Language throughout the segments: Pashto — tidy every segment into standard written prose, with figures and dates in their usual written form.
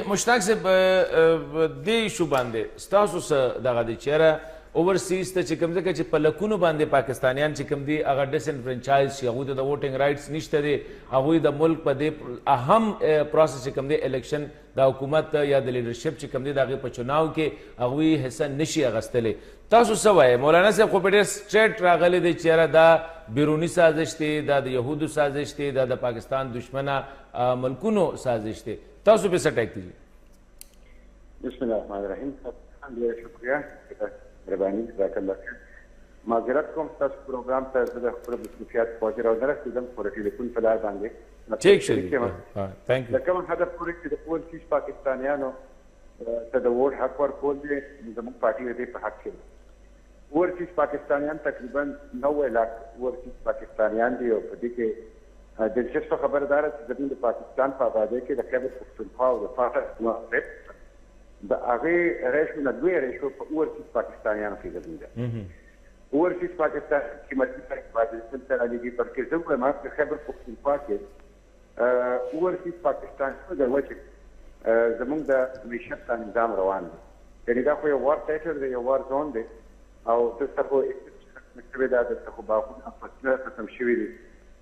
مشتاق صاحب دې شو باندې ستاسو څه دغه دی چېرې اوورسیز ته چې کوم ځکه چې په لکونو باندې پاکستانیان چې کوم دي هغه ډسنفرنچایز شي هغوی ته د ووټینګ رایټس نشته دی هغوی د ملک په دې اهم پروسس چې کوم دی الیکشن د حکومت یا د لیډرشپ چې کوم دی د هغې په چناو کې هغوی حصه نشي اخیستلی تاسو څه وایئ مولانا صاحب خو په ډېر سټریټ راغلی دی چې یاره دا بیروني سازش دی دا د یهودو سازش دی دا د پاکستان دشمنه ملکونو سازش دی تاسو پې څه ټیک دیجیے بسم الله الرحمن الرحیم ډېره شکریه مهرباني جزاک الله خیر معذرت کوم ستاسو پروګرام ته زه د خپلو مصروفیات په وجې راورسېدم خو د ټلیفون په لار باندې ټیک شه تھینک یو د کوم هدف پورې چې د اوورسیز پاکستانیانو ته د ووټ حق ورکول دی زموږ پارټي د دې په حق کې ده اوورسیز پاکستانیان تقریبا 90 لاک اوورسیز پاکستانیان دي او په دې کې دلچسپه خبره دا ده چې زموږ د پاکستان په آبادۍ کې د خیبر پښتونخوا او د فاطمه د هغې ریشو نه لویه ریشو په اوورسیز پاکستانیانو کې ګرځي ده اوورسیز پاکستان قیمتي پاکستان ته رالیږي بلکې زه وایم په خیبر پښتونخوا کې اوورسیز پاکستان د وجې زموږ د معیشت کا نظام روان دی یعنې دا خو یو وار ټیټر دی یو وار زون دی او دلته خو ختمه شوې ده دلته خو باغونه فصلونه ختم شوي دي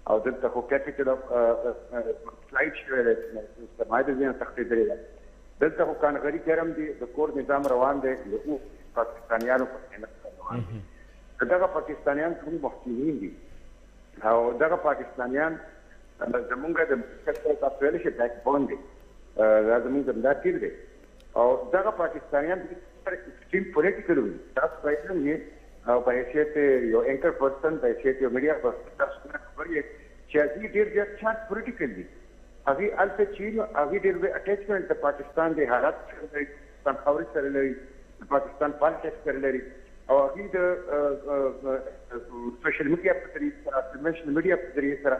او دلته خو کیپیټل فلایټ شوی دی سرمایه د ځینې تښتېدلې ده دلته خو کانغري ګرم دي د کور نظام روان دی د پاکستانیانو په خدمت روان دي دغه پاکستانیان زموږ محسنین دي او دغه پاکستانیان زموږ د مملکت تاسو ویلی شئ بیک بون دي دا زموږ د ملا تیر دی او دغه پاکستانیان ایکسټریم پولیټیکل وي تاسو باید یې او په حیثیت یو اینکر پرسن په حیثیت یو میډیا پرسن تاسو خبر یې چې هغوی ډېر زیات چارج پولیټیکل دي هغوی هلته چې نو هغوی ډېر لوی اټیچمنټ د پاکستان د حالات سره لري پاکستان خاورې سره لري د پاکستان پالیټکس سره لري او هغوی د سوشل میډیا په ذریعې سره انفارمیشن میډیا په ذریعې سره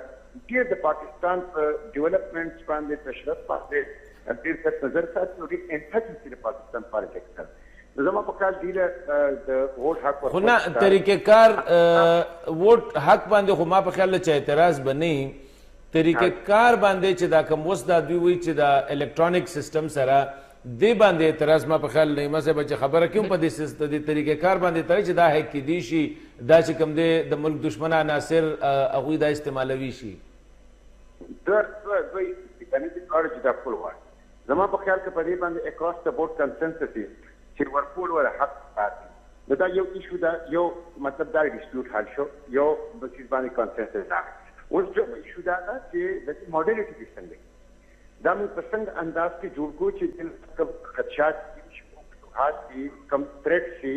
ډېر د پاکستان په ډیولپمنټس باندې پیشرفت باندې ډېر سخت نظر ساتي او ډېر انټچ دي د پاکستان پالیټکس سره زما په خیال دی د ووټ حق خو نه طریقې کار ووټ حق باندې خو ما په خیال چې اعتراض به نه طریقې کار باندې چې دا کوم اوس دا دوی وایي چې د الکترونیک سیسټم سره دې باندې اعتراض ما په خیال نعیمه صاحبه چې خبره کوم په دې طریقې کار باندې ترې چې دا هیک کیدی شي دا چې کوم دی د ملک دشمن عناصر هغوی دا استعمالوي شي دوی میکانیزم غواړي چې دا ټول وایي زما په خیال کې په دې باندې اکراس د بورډ کنسنسس دی چې ورکول ور حق پاتې دا یو ایشو دا یو مطلب دا ډیسپیوټ حل شو یو د چیز باندې کنسنسس راغی اوس جو ایشو دا ده چې د موډیلیټي سیسټم دی دا موږ په څنګه انداز کې جوړ کړو چې کوم خدشات دي شبهات دي کوم تھریټس دي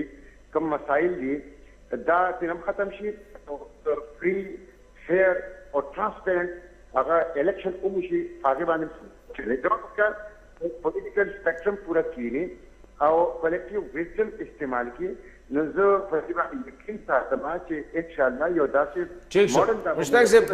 کوم مسایل دي دا ترم ختم شي او فری فیر او ترانسپیرنٹ هغه الیکشن وشي هغه باندې چې دا په پولیټیکل سپیکټرم پورا کړي او کلیکټیو وزډم استعمال کړي نو زه په دې باندې یقین ساتم چې ان شاء الله یو داسې ماډل مشتاق صاحب